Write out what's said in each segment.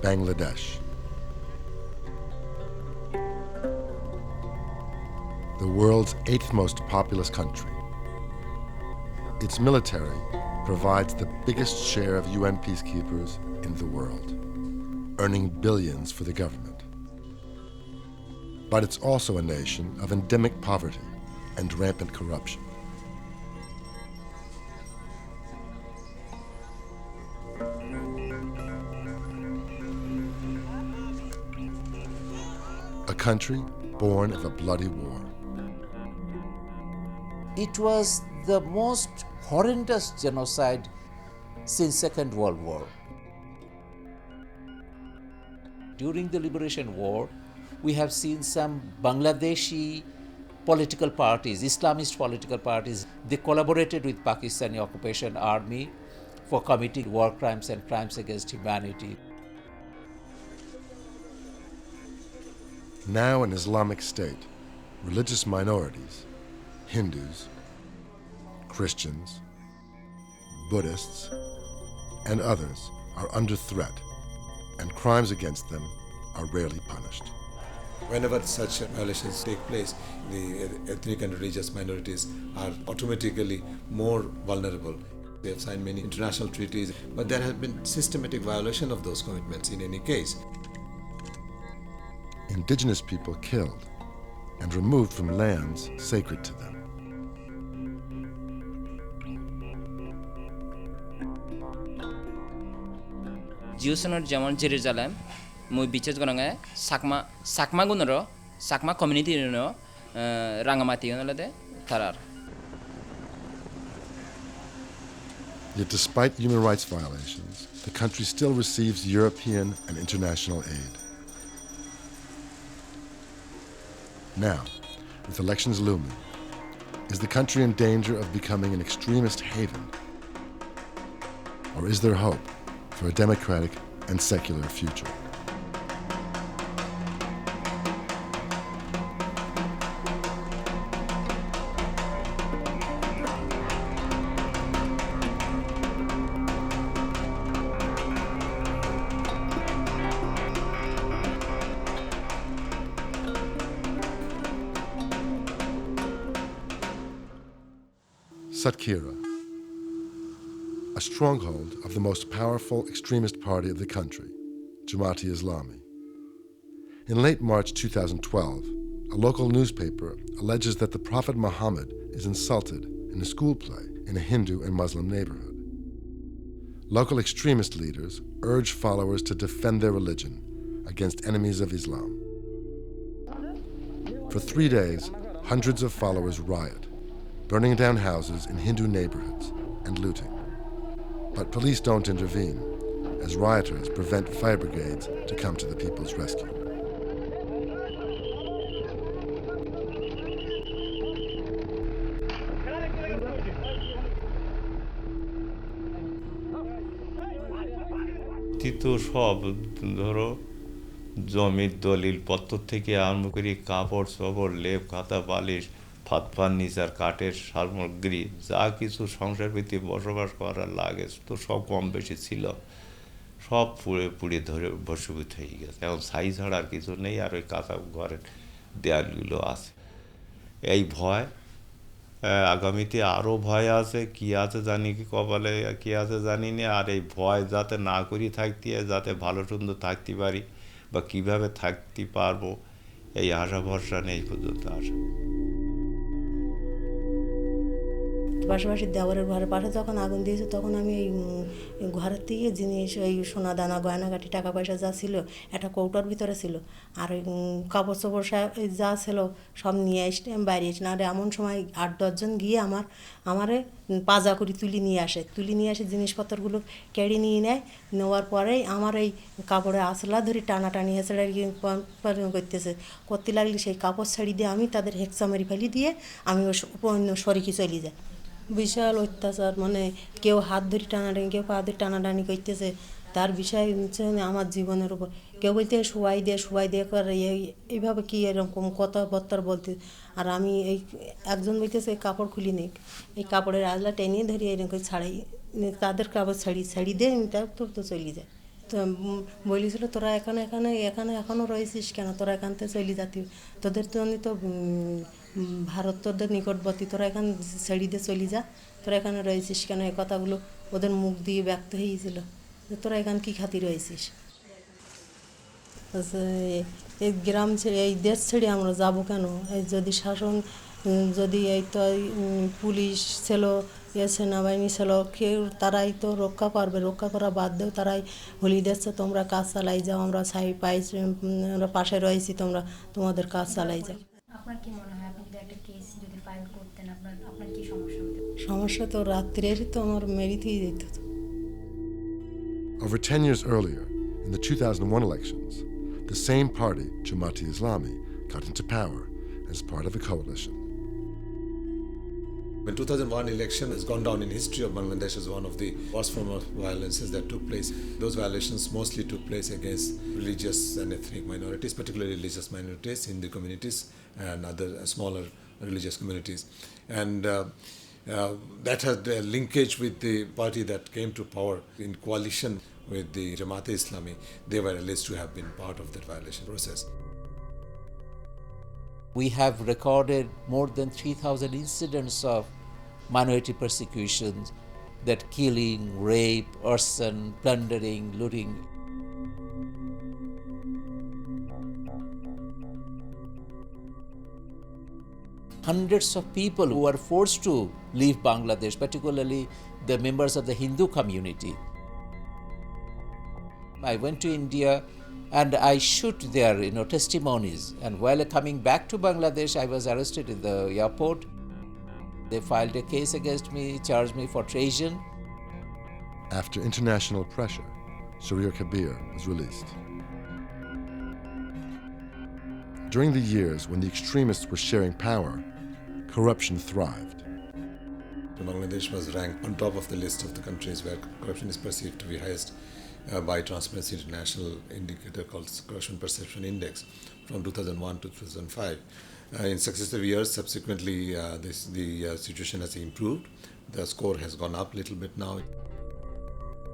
Bangladesh. The world's 8th most populous country. Its military provides the biggest share of UN peacekeepers in the world, earning billions for the government. But it's also a nation of endemic poverty and rampant corruption. A country born of a bloody war. It was the most horrendous genocide since Second World War. During the Liberation War, we have seen some Bangladeshi political parties, Islamist political parties, they collaborated with Pakistani occupation army for committing war crimes and crimes against humanity. Now an Islamic state, religious minorities, Hindus, Christians, Buddhists, and others are under threat, and crimes against them are rarely punished. Whenever such violations take place, the ethnic and religious minorities are automatically more vulnerable. They have signed many international treaties, but there has been systematic violation of those commitments in any case. Indigenous people killed and removed from lands sacred to them. Jerusalem jamon Jerusalem muy biches gonanga sakma gunoro sakma community no rangamati gonalade tarar. Yet despite human rights violations, the country still receives European and international aid. Now, with elections looming, is the country in danger of becoming an extremist haven? Or is there hope for a democratic and secular future? Satkira, a stronghold of the most powerful extremist party of the country, Jamaat-e-Islami. In late March 2012, a local newspaper alleges that the Prophet Muhammad is insulted in a school play in a Hindu and Muslim neighborhood. Local extremist leaders urge followers to defend their religion against enemies of Islam. For 3 days, hundreds of followers riot, burning down houses in Hindu neighborhoods and looting. But police don't intervene, as rioters prevent fire brigades to come to the people's rescue. তো সব ধরো জমির দলিল পত্র থেকে আরম্ভ করে কাপড় চোপড় লেপ খাতা বালিশ ফাত ফার্নিচার কাঠের সামগ্রী যা কিছু সংসার ভিত্তিক বসবাস করার লাগে তো সব কম বেশি ছিল সব পুড়ে ধরে ভস্মীভূত হয়ে গেছে এখন ছাই ছাড়া আর কিছু নেই আর ওই কাঁচা ঘরের দেয়ালগুলো আছে এই ভয় আগামীতে আরও ভয় আছে কি আছে জানি কি কপালে কি আছে জানি না আর এই ভয় যাতে না করি থাকতে যাতে ভালো সুন্দর থাকতে পারি বা কিভাবে থাকতে পারবো এই আশা ভরসা নেই পর্যন্ত আসা পাশাপাশি দেওয়ারের ঘরের পাশে যখন আগুন দিয়েছে তখন আমি এই ঘরের থেকে জিনিস এই সোনা দানা গয়নাগাটি টাকা পয়সা যা ছিল একটা কৌটার ভিতরে ছিল আর ওই কাপড় চোপড় যা ছিল সব নিয়ে আসতে আমি বাইরে এসে না আর এমন সময় 8-10 জন গিয়ে আমারে পাজা করে তুলে নিয়ে আসে জিনিসপত্রগুলো কেড়ে নিয়ে নেয় নেওয়ার পরেই আমার এই কাপড়ে আসলা ধরে টানাটানি হেঁচড়া করতে লাগলে সেই কাপড় ছাড়ি দিয়ে আমি তাদের হেক্সা মারি ফেলি দিয়ে আমি অন্য সরিকে চলে যাই বিশাল অত্যাচার মানে কেউ হাত ধরে টানাটানি কেউ পা ধরে টানাটানি করতেছে তার বিষয় হচ্ছে আমার জীবনের উপর কেউ বলতে শোয়াই দিয়ে করে এইভাবে কি এরকম কথাবার্তা বলতে আর আমি এই একজন বলতেছে এই কাপড় খুলি নিক এই কাপড়ের আজলা টেনে ধরে এরকম ছাড়াই তাদের কাপড় ছাড়ি দিয়ে আমি তো চলে যায় তো বলেছিল তোরা এখানে এখানে এখানে এখনও রয়েছিস কেন, তোরা এখান থেকে চলে যাতি, তোদের জন্য তো ভারত তোদের নিকটবর্তী, তোরা এখান ছেড়ে দিয়ে চলে যা, তোরা এখানে রয়েছিস কেন, এই কথাগুলো ওদের মুখ দিয়ে ব্যক্ত হয়েছিল যে তোরা এখান কী খাতি রয়েছিস। এই গ্রাম ছেড়ে এই দেশ ছেড়ে আমরা যাব কেন, এই যদি শাসন যদি এই তো পুলিশ ছিল সেনাবাহিনী ছিল কেউ তারাই তো রক্ষা করবে, রক্ষা করা বাদ দেও তারাই বলি দিচ্ছে তোমরা কাজ চালাই যাও, আমরা আমরা পাশে রয়েছি, তোমরা তোমাদের কাজ চালাই যাও। আপনার কি মনে হয় আপনি যদি একটা কেস যদি ফাইল করতেন আপনার কি সমস্যা হতো? সমস্যা তো রাত্রের তো আমার মেরিতেই যেত। Over 10 years earlier, in the 2001 elections, the same party, Jamaat-e-Islami, got into power as part of a coalition. The 2001 election has gone down in history of Bangladesh as one of the worst form of violences that took place. Those violations mostly took place against religious and ethnic minorities, particularly religious minorities, Hindu communities and other smaller religious communities. And that has a linkage with the party that came to power in coalition with the Jamaat-e-Islami. They were alleged to have been part of that violation process. We have recorded more than 3,000 incidents of minority persecutions, that killing, rape, arson, plundering, looting. Hundreds of people who were forced to leave Bangladesh, particularly the members of the Hindu community. I went to India and I shoot their testimonies, and while coming back to Bangladesh I was arrested in the airport. They filed a case against me, charged me for treason. After international pressure, Sharir Kabir was released. During the years when the extremists were sharing power, corruption thrived. Bangladesh was ranked on top of the list of the countries where corruption is perceived to be highest by Transparency International indicator called Corruption Perception Index from 2001 to 2005. In successive years, subsequently, the situation has improved. The score has gone up a little bit now.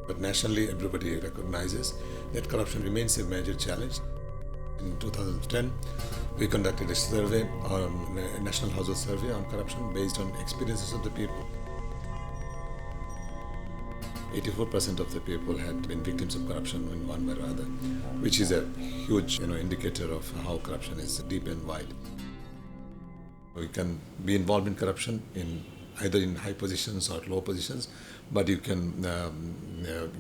But nationally, everybody recognizes that corruption remains a major challenge. In 2010, we conducted a survey on a national household survey on corruption based on experiences of the people. 84% of the people had been victims of corruption in one way or other, which is a huge indicator of how corruption is deep and wide. We can be involved in corruption either in high positions or low positions, but you can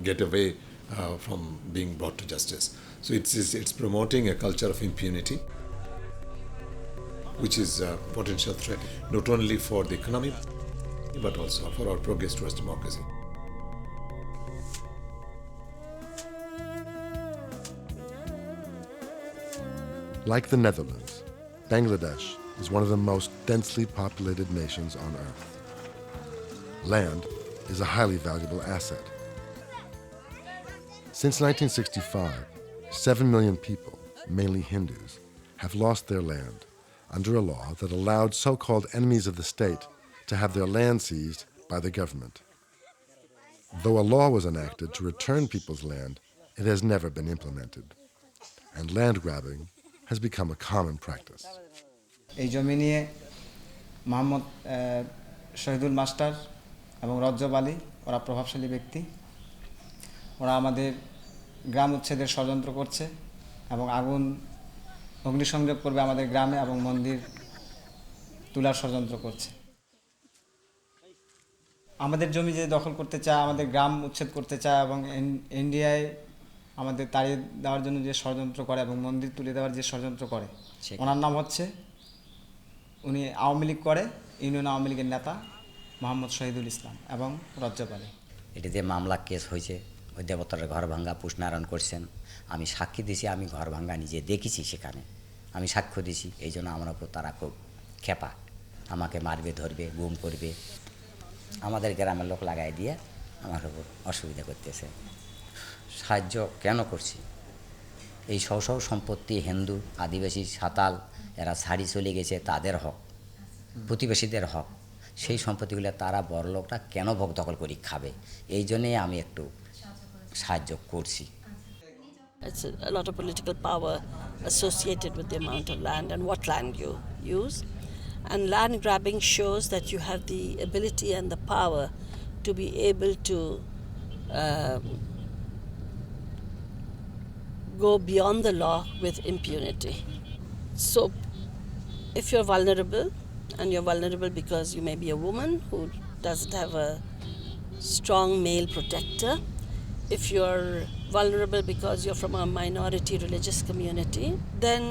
get away from being brought to justice. So it's promoting a culture of impunity, which is a potential threat not only for the economy, but also for our progress towards democracy. Like the Netherlands, Bangladesh is one of the most densely populated nations on earth. Land is a highly valuable asset. Since 1965, 7 million people, mainly Hindus, have lost their land under a law that allowed so-called enemies of the state to have their land seized by the government. Though a law was enacted to return people's land, it has never been implemented, and land grabbing has become a common practice. এই জমি নিয়ে Mohammad Shahidul master এবং রজ্জব আলী ওরা প্রভাবশালী ব্যক্তি, ওরা আমাদের গ্রাম উচ্ছেদের ষড়যন্ত্র করছে এবং অগ্নিসংযোগ করবে আমাদের গ্রামে এবং মন্দির তোলার ষড়যন্ত্র করছে। আমাদের জমি যে দখল করতে চায়, আমাদের গ্রাম উচ্ছেদ করতে চায় এবং ইন্ডিয়ায় আমাদের তাড়িয়ে দেওয়ার জন্য যে ষড়যন্ত্র করে এবং মন্দির তুলে দেওয়ার যে ষড়যন্ত্র করে, ওনার নাম হচ্ছে, উনি আওয়ামী লীগ করে, ইউনিয়ন আওয়ামী লীগের নেতা মোহাম্মদ শহীদুল ইসলাম এবং রজ্জব আলী। এটিতে মামলা কেস হয়েছে, ওই দেবতার ঘর ভাঙ্গা পুষ্নারায়ণ করছেন। আমি সাক্ষী দিছি, আমি ঘর ভাঙ্গা নিজে দেখেছি, সেখানে আমি সাক্ষ্য দিছি। এই জন্য আমার উপর তারা খুব খেপা, আমাকে মারবে, ধরবে, গুম করবে, আমাদের গ্রামের লোক লাগাই দিয়ে আমার উপর অসুবিধা করতেছে। সাহায্য কেন করছি? এই সহ সম্পত্তি হিন্দু, আদিবাসী, সাঁওতাল এরা ছাড়ি চলে গেছে, তাদের হক, প্রতিবেশীদের হক, সেই সম্পত্তিগুলো তারা বড়লোকরা কেন ভোগ দখল করে খাবে? এই জন্যেই আমি একটু সাহায্য করছি। It's a lot of political power associated with the amount of land and what land you use. And land grabbing shows that you have the ability and the power to be able to go beyond the law with impunity. So if you're vulnerable, and you're vulnerable because you may be a woman who doesn't have a strong male protector, if you're vulnerable because you're from a minority religious community, then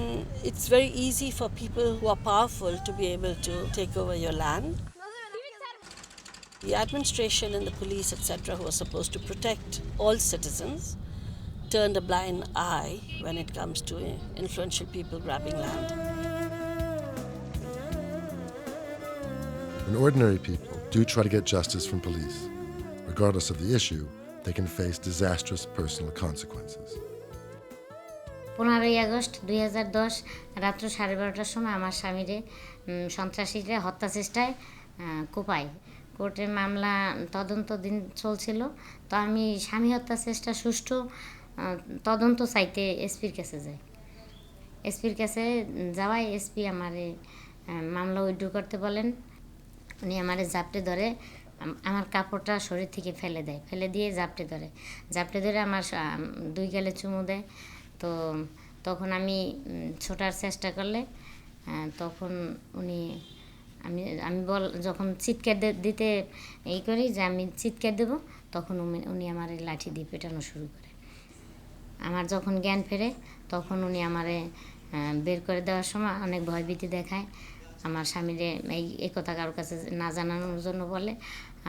it's very easy for people who are powerful to be able to take over your land. The administration and the police, etc., who are supposed to protect all citizens, turned a blind eye when it comes to influential people grabbing land. When ordinary people do try to get justice from police, regardless of the issue, they can face disastrous personal consequences. 15ই August 2010 রাত্র 12:30টার সময় আমার স্বামীরে সন্ত্রাসীরা হত্যা চেষ্টায় কোপায়। কোর্টে মামলা তদন্তদিন চলছিল। তো আমি স্বামী হত্যা চেষ্টা সুষ্ঠু তদন্ত চাইতে এসপির কাছে যাই। এসপির কাছে যাওয়ায় এসপি আমারে মামলা উইথড্র করতে বলেন। উনি আমারে জাপটে ধরে আমার কাপড়টা শরীর থেকে ফেলে দেয়, ফেলে দিয়ে জাপটে ধরে আমার 2 গালে চুমু দেয়। তো তখন আমি ছোটার চেষ্টা করলে তখন উনি আমি যখন চিৎকার দিতে করি যে আমি চিৎকার দেব, তখন উনি আমার লাঠি দিয়ে পেটানো শুরু করে। আমার যখন জ্ঞান ফেরে তখন উনি আমারে বের করে দেওয়ার সময় অনেক ভয়ভীতি দেখায়। আমার স্বামীরে এই কথা কারোর কাছে না জানানোর জন্য বলে।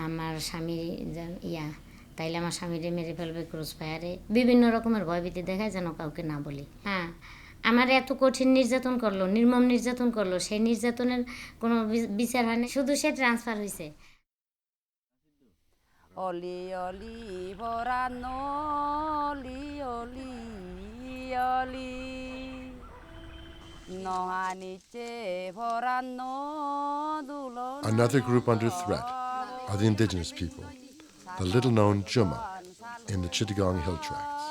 আমার স্বামী তাইলে আমার স্বামীরে মেরে ফেলবে, ক্রস ফায়ারে বিভিন্ন রকমের ভয়ভীতি দেখায় যেন কাউকে না বলি। হ্যাঁ, আমার এত কঠিন নির্যাতন করলো, নির্মম নির্যাতন করলো, সেই নির্যাতনের কোনো বিচার হয়নি, শুধু সে ট্রান্সফার হয়েছে। অলি অলি ভরানো অলি অলি অলি নহানিচে ভরানো দুলো। Another group under threat are the indigenous people, the little-known Juma, in the Chittagong Hill Tracts.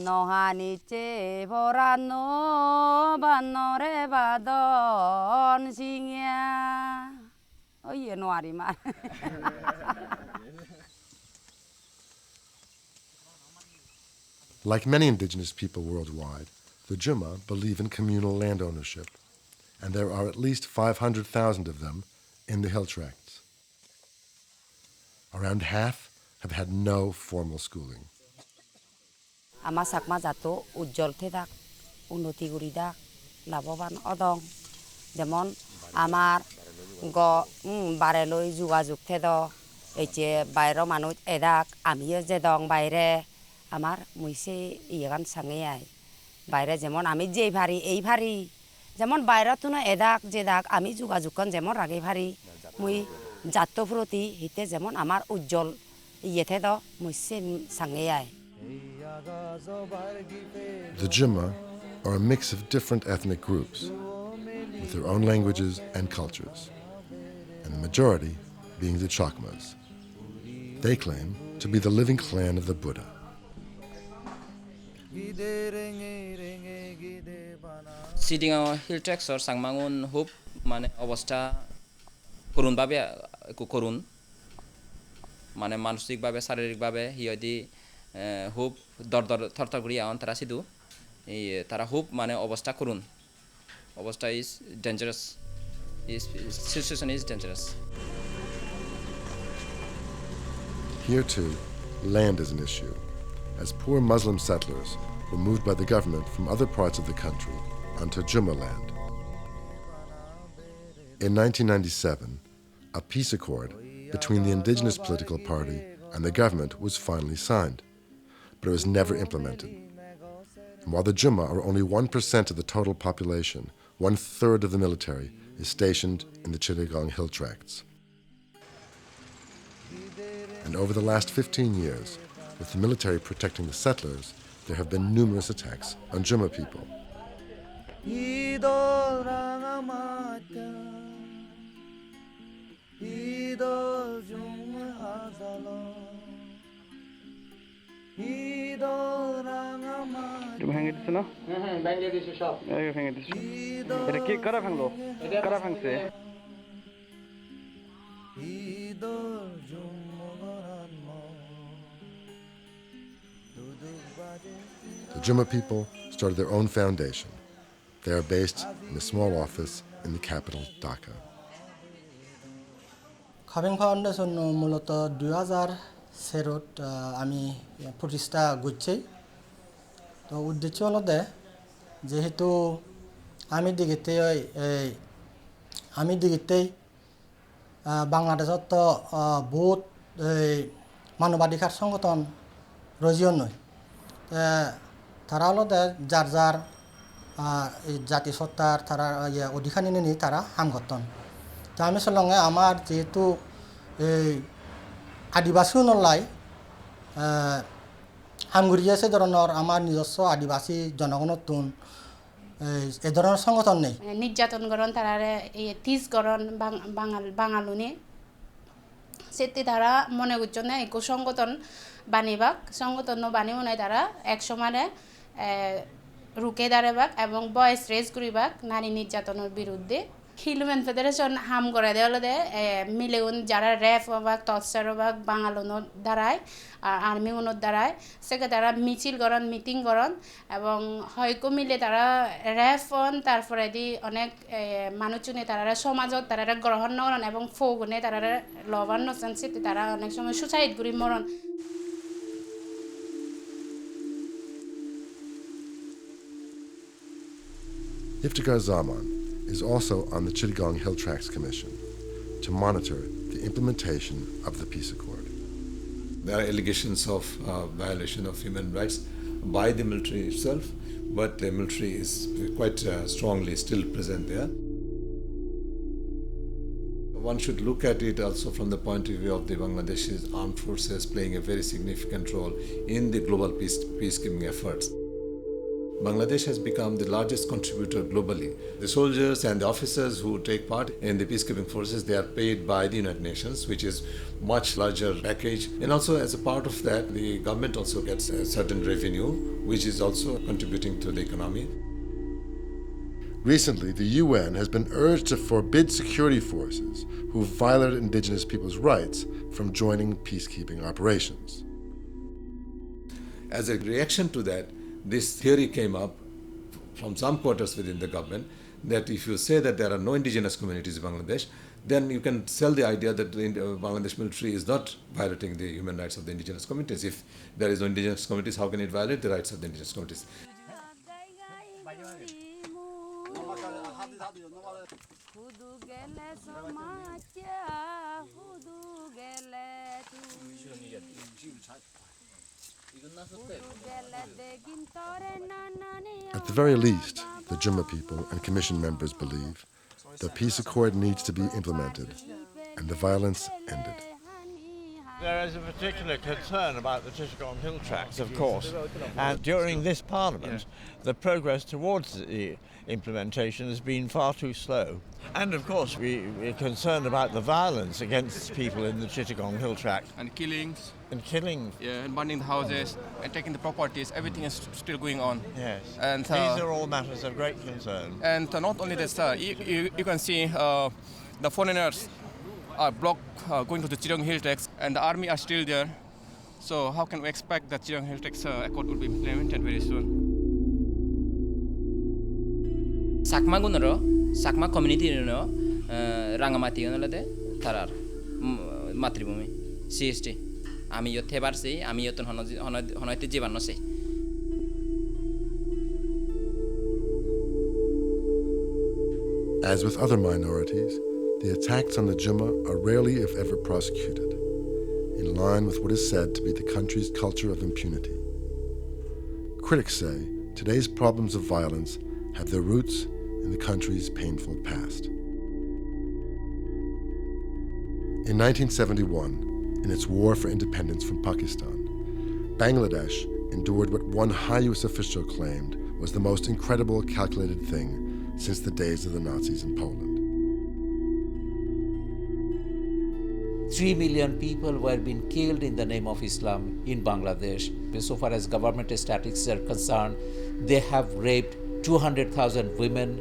নহানিচে ভরানো বানরে বাদন সিংয়া ওই নোয়ারি মার। Like many indigenous people worldwide, the Juma believe in communal land ownership, and there are at least 500,000 of them in the Hill Tracts. Around half have had no formal schooling. আমার চাকমা জাতো উজ্জ্বল থাক, উন্নতি করি থাক, লাভবান অদং। যেমন আমার বারেলৈ যোগাযোগ থেদ, এই যে বাইরের মানুষ এদাক আমিও যে দং বাইরে আমার মুইসে ইয়েগান সাঙে আয় বাইরে যেমন আমি যেই ভারি এই ভারি যেমন বাইরে তো না এদাক যে দাক আমি যোগাযোগ কন যেমন রাগে ভারি মুই জাত প্রতি হিতে যেমন আমার উজ্জ্বল ইয়ে থেদ মুইসে সাঙে আয়। The Juma are a mix of different ethnic groups with their own languages and cultures, and the majority being the Chakmas. They claim to be the living clan of the Buddha. Chittagong Hill Tracts or Sangmangun Hope মানে অবস্থা করুণভাবে করুণ, মানে মানসিকভাবে শারীরিকভাবে হিয়দি হুপ দর থরথর করি আন তারা সিধু এই তারা হুপ মানে অবস্থা করুণ, অবস্থা is dangerous, situation is dangerous. Here too, land is an issue, as poor Muslim settlers were moved by the government from other parts of the country onto Juma land. In 1997, a peace accord between the indigenous political party and the government was finally signed, but it was never implemented. And while the Juma are only 1% of the total population, 1/3 of the military is stationed in the Chittagong Hill Tracts. And over the last 15 years, with the military protecting the settlers, there have been numerous attacks on Juma people. idol jung hazalo ভেঙে দিচ্ছে না? ভেঙে দিছে সব। ভেঙে দিচ্ছে। এটা কি কারা ভাঙলো? কারা ভাঙছে? The Juma people started their own foundation. They are based in a small office in the capital, Dhaka. খাবিং ফাউন্ডেশন মূলত 2000 আমি প্রতিষ্ঠা করছি। তো উদ্দেশ্য হলো যেহেতু আমি দিগিতেই বাংলাদেশত তো বহুত মানবাধিকার সংগঠন রজিও নয়। তারা হলো যার যার জাতিসত্তার তারা অধিকার নিয়ে তারা হামগঠন। তো আমি সলঙ্গে আমার যেহেতু আদিবাসী নলাই হামগুড়ি আছে ধরনের আমার নিজস্ব আদিবাসী জনগণতুন এ ধরনের সংগঠন নেই। নির্যাতন করন তারা তিজ করন বাঙালুনি সেটি তারা মনে করছেন না একো সংগঠন বানিবাক সংগঠন বানিও নাই তারা এক সমানে রুকে দাঁড়াবাক এবং বয়েস রেজ করিবাক নারী নির্যাতনের বিরুদ্ধে। হিউম্যান ফেডারেশন হাম করে দেওয়ালে মিলেউন যারা র্যাফ হবাক টর্চার হবাক বাঙালুনোর দ্বারায় আর আর্মি উনোর দ্বারায় সেকে তারা মিছিল করন মিটিং করন এবং হয়তো মিলে তারা র্যাফ হন তারপরে দি অনেক মানুষজনে তারা সমাজত তারা গ্রহণ নরন এবং ফৌগুনে তারা লবান নচেন সেটি তারা অনেক সময় সুসাইড করি মরণ। Iftikhar Zaman is also on the Chittagong Hill Tracts Commission to monitor the implementation of the peace accord. There are allegations of violation of human rights by the military itself, but the military is quite strongly still present there. One should look at it also from the point of view of the Bangladesh's armed forces playing a very significant role in the global peacekeeping efforts. Bangladesh has become the largest contributor globally. The soldiers and the officers who take part in the peacekeeping forces, they are paid by the United Nations, which is much larger package. And also as a part of that, the government also gets a certain revenue, which is also contributing to the economy. Recently, the UN has been urged to forbid security forces who violate indigenous people's rights from joining peacekeeping operations. As a reaction to that, this theory came up from some quarters within the government that if you say that there are no indigenous communities in Bangladesh, then you can sell the idea that the Bangladesh military is not violating the human rights of the indigenous communities. If there is no indigenous communities, how can it violate the rights of the indigenous communities? At the very least, the Juma people and commission members believe the peace accord needs to be implemented and the violence ended. There is a particular concern about the Chittagong Hill Tracts, of course, and during this Parliament, the progress towards the implementation has been far too slow. And of course, we're concerned about the violence against people in the Chittagong Hill Tract. And killings. And killing. Yeah, and burning the houses and taking the properties. Everything is still going on. Yes. And these are all matters of great concern. And not only this, you can see the foreigners are blocked going to the Chittagong Hill Tracts, and the army are still there. So how can we expect that Chittagong Hill Tracts accord will be implemented very soon? Sakma community Rangamati Tarar Matribumi CST আমি ইয়তে পারছি আমি ইয়তন হনইতে জীবন নছে। As with other minorities, the attacks on the Juma are rarely if ever prosecuted, in line with what is said to be the country's culture of impunity. Critics say today's problems of violence have their roots in the country's painful past. In 1971, in its war for independence from Pakistan, Bangladesh endured what one high U.S. official claimed was the most incredible calculated thing since the days of the Nazis in Poland. 3 million people were being killed in the name of Islam in Bangladesh. So far as government statistics are concerned, They have raped 200,000 women.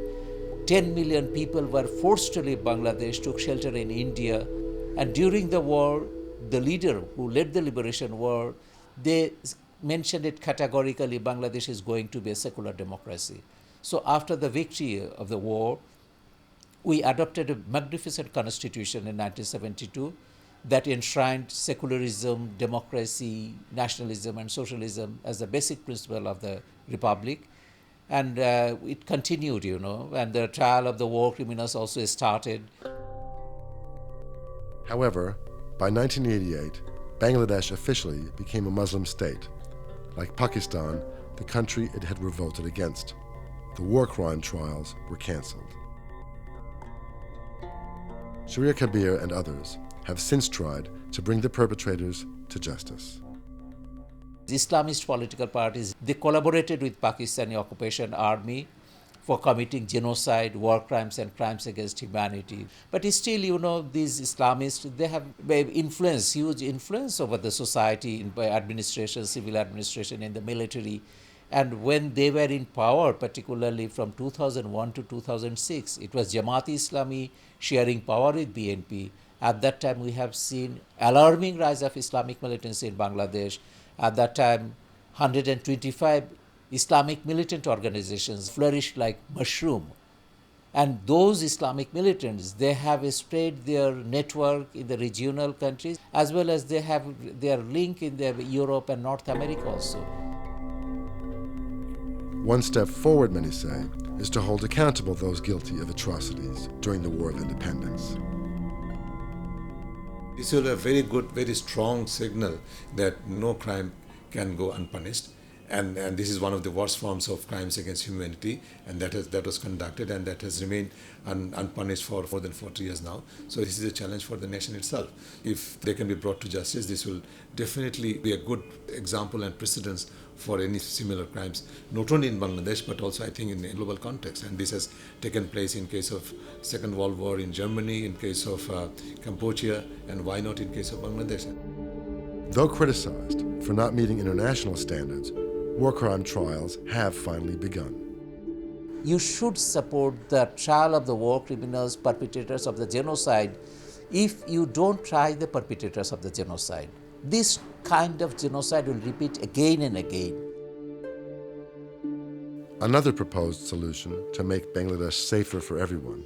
10 million people were forced to leave Bangladesh, took shelter in India. And during the war, the leader who led the liberation war, they mentioned it categorically, Bangladesh is going to be a secular democracy. So after the victory of the war, we adopted a magnificent constitution in 1972 that enshrined secularism, democracy, nationalism, and socialism as the basic principle of the republic. And it continued, and the trial of the war criminals also started. However, by 1988, Bangladesh officially became a Muslim state. Like Pakistan, the country it had revolted against. The war crime trials were cancelled. Sharia Kabir and others have since tried to bring the perpetrators to justice. The Islamist political parties, they collaborated with Pakistani occupation army for committing genocide, war crimes, and crimes against humanity. But still, these Islamists, they have influence, huge influence over the society by administration, civil administration, in the military. And when they were in power, particularly from 2001 to 2006, it was Jamaat-e-Islami sharing power with BNP. At that time, we have seen alarming rise of Islamic militancy in Bangladesh. At that time, 125 Islamic militant organizations flourished like mushroom. And those Islamic militants, they have spread their network in the regional countries, as well as they have their link in Europe and North America also. One step forward, many say, is to hold accountable those guilty of atrocities during the War of Independence. This will be a very good, very strong signal that no crime can go unpunished. And this is one of the worst forms of crimes against humanity, and that was conducted and that has remained unpunished for more than 40 years now. So this is a challenge for the nation itself. If they can be brought to justice, this will definitely be a good example and precedence for any similar crimes, not only in Bangladesh, but also I think in a global context. And this has taken place in case of Second World War in Germany, in case of Cambodia, and why not in case of Bangladesh. Though criticized for not meeting international standards, war crime trials have finally begun. You should support the trial of the war criminals, perpetrators of the genocide, if you don't try the perpetrators of the genocide. This kind of genocide will repeat again and again. Another proposed solution to make Bangladesh safer for everyone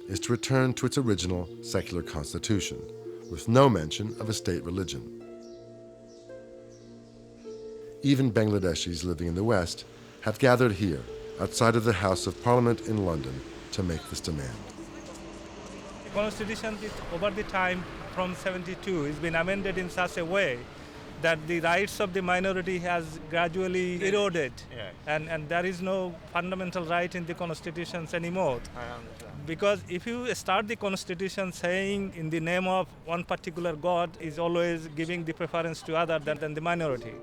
is to return to its original secular constitution, with no mention of a state religion. Even Bangladeshis living in the West have gathered here, outside of the House of Parliament in London, to make this demand. The Constitution over the time from 72 has been amended in such a way that the rights of the minority has gradually eroded, and there is no fundamental right in the constitutions anymore. Because if you start the constitution saying in the name of one particular god, is always giving the preference to other than the minority.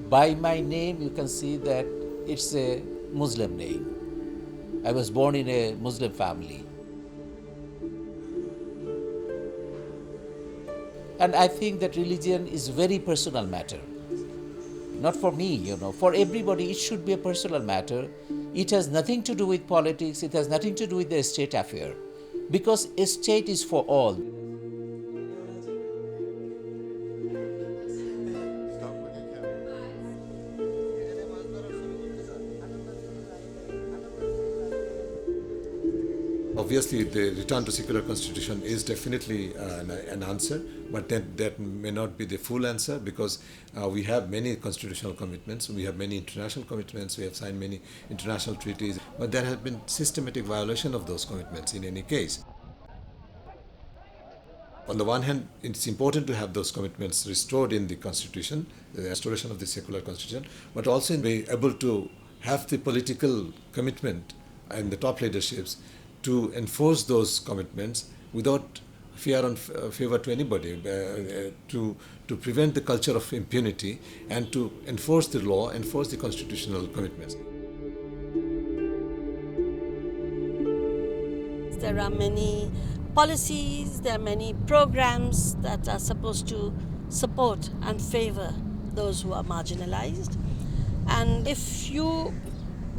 By my name, you can see that it's a Muslim name. I was born in a Muslim family. And I think that religion is a very personal matter. Not for me, for everybody it should be a personal matter. It has nothing to do with politics, it has nothing to do with the state affair. Because a state is for all. Obviously, the return to secular constitution is definitely an answer, but that may not be the full answer, because we have many constitutional commitments, we have many international commitments, we have signed many international treaties, but there has been systematic violation of those commitments in any case. On the one hand, it's important to have those commitments restored in the constitution, the restoration of the secular constitution, but also be able to have the political commitment and the top leaderships to enforce those commitments without fear and favor to anybody, to prevent the culture of impunity and to enforce the law, enforce the constitutional commitments. there are many policies, there are many programs that are supposed to support and favor those who are marginalized. And if you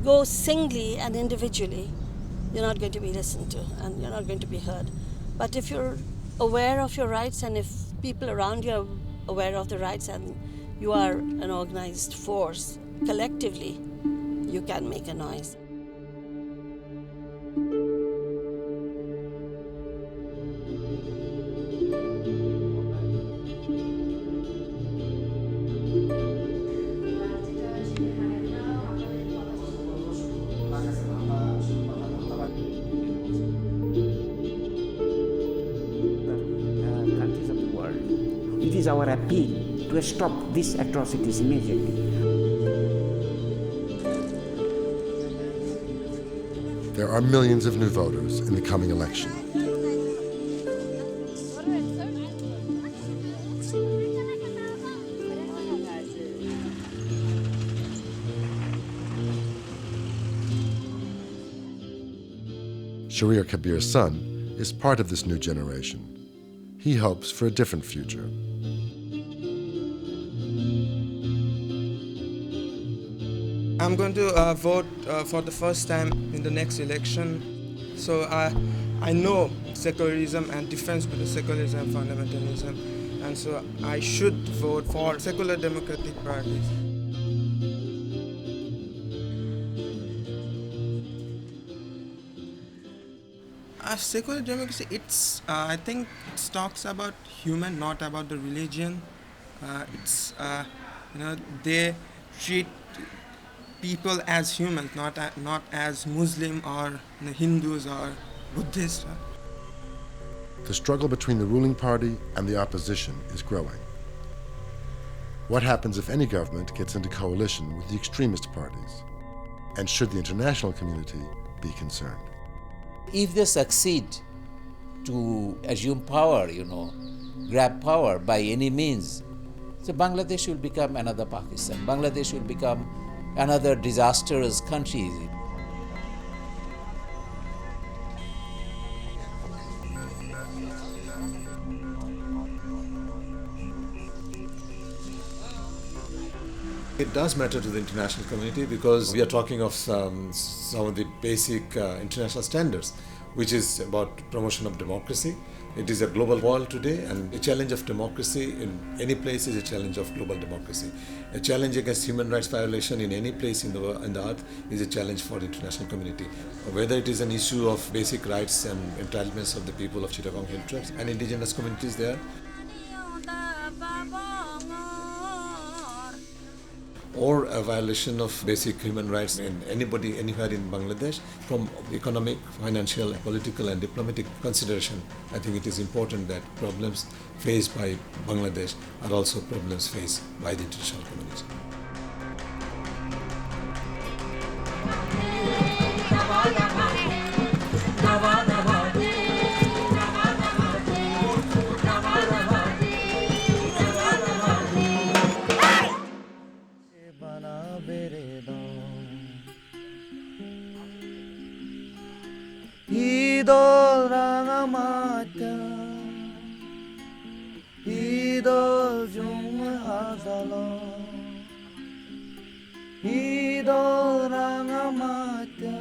go singly and individually, you're not going to be listened to and you're not going to be heard. But if you're aware of your rights and if people around you are aware of the rights and you are an organized force, collectively, you can make a noise. Countries of the world. It is our appeal to stop these atrocities immediately. There are millions of new voters in the coming election. Sharir Kabir's son is part of this new generation. He hopes for a different future. I'm going to vote for the first time in the next election. So I know secularism and difference between secularism and fundamentalism, and so I should vote for secular democratic parties. Secular democracy, I think it talks about human, not about the religion. They treat people as humans, not as Muslim or Hindus or Buddhists. The struggle between the ruling party and the opposition is growing. What happens if any government gets into coalition with the extremist parties? And should the international community be concerned? If they succeed to assume power, grab power by any means, so Bangladesh will become another Pakistan. Bangladesh will become another disastrous country. It does matter to the international community because we are talking of some of the basic international standards, which is about promotion of democracy. It is a global world today, and a challenge of democracy in any place is a challenge of global democracy. A challenge against human rights violation in any place in the earth is a challenge for the international community. Whether it is an issue of basic rights and entitlements of the people of Chittagong Hill Tribes and indigenous communities there, or a violation of basic human rights in anybody, anywhere in Bangladesh, from economic, financial, political and diplomatic consideration. I think it is important that problems faced by Bangladesh are also problems faced by the international community. Idol rangamata, idol jung hazalo, idol rangamata,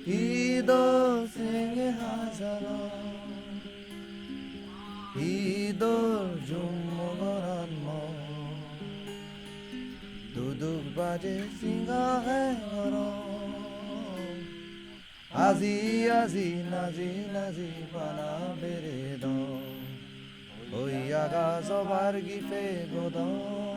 idol sing hazalo, idol jung moranmo, duduk baje singa hai garo. Azi azi nazi nazi bana beredo, oi aga zobar gife godo.